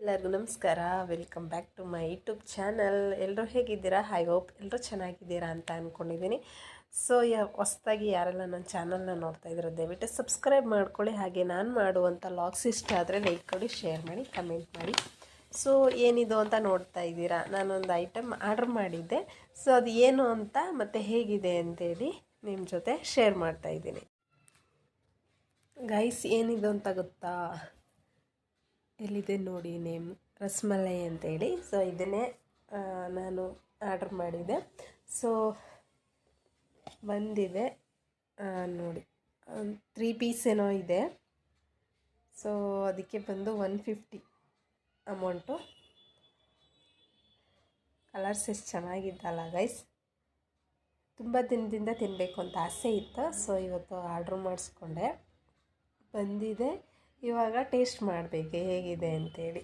ಎಲ್ಲರಿಗೂ ನಮಸ್ಕಾರ. Welcome back to my YouTube channel. ಎಲ್ಲರೂ ಹೇಗಿದ್ದೀರಾ? ಐ ಹೋಪ್ ಎಲ್ಲರೂ ಚೆನ್ನಾಗಿದ್ದೀರಾ ಅಂತ ಅಂದ್ಕೊಂಡಿದ್ದೀನಿ. ಸೊ ಹೊಸ್ದಾಗಿ ಯಾರೆಲ್ಲ ನನ್ನ ಚಾನಲ್ನ ನೋಡ್ತಾ ಇದ್ದೀರೋ ದಯವಿಟ್ಟು ಸಬ್ಸ್ಕ್ರೈಬ್ ಮಾಡ್ಕೊಳ್ಳಿ. ಹಾಗೆ ನಾನು ಮಾಡುವಂಥ ಲಾಗ್ಸ್ ಇಷ್ಟ ಆದರೆ ಲೈಕ್ ಕೊಡಿ, ಶೇರ್ ಮಾಡಿ, ಕಮೆಂಟ್ ಮಾಡಿ. ಸೊ ಏನಿದು ಅಂತ ನೋಡ್ತಾ ಇದ್ದೀರಾ, ನಾನೊಂದು ಐಟಮ್ ಆರ್ಡ್ರ್ ಮಾಡಿದ್ದೆ. ಸೊ ಅದು ಏನು ಅಂತ ಮತ್ತು ಹೇಗಿದೆ ಅಂತೇಳಿ ನಿಮ್ಮ ಜೊತೆ ಶೇರ್ ಮಾಡ್ತಾಯಿದ್ದೀನಿ. ಗೈಸ್, ಏನಿದು ಅಂತ ಗೊತ್ತಾ? ಎಲ್ಲಿದೆ ನೋಡಿ ನೇಮ್, ರಸ್ಮಲೈ ಅಂತೇಳಿ. ಸೊ ಇದನ್ನೇ ನಾನು ಆರ್ಡ್ರ್ ಮಾಡಿದೆ. ಸೊ ಬಂದಿದೆ ನೋಡಿ, 3 ಪೀಸ್ ಏನೋ ಇದೆ. ಸೊ ಅದಕ್ಕೆ ಬಂದು 150 ಅಮೌಂಟು. ಕಲರ್ಸ್ ಎಷ್ಟು ಚೆನ್ನಾಗಿದ್ದಲ್ಲ ಗೈಸ್. ತುಂಬ ದಿನದಿಂದ ತಿನ್ನಬೇಕು ಅಂತ ಆಸೆ ಇತ್ತು. ಸೊ ಇವತ್ತು ಆರ್ಡ್ರ್ ಮಾಡಿಸ್ಕೊಂಡೆ, ಬಂದಿದೆ. ಇವಾಗ ಟೇಸ್ಟ್ ಮಾಡಬೇಕು ಹೇಗಿದೆ ಅಂತೇಳಿ.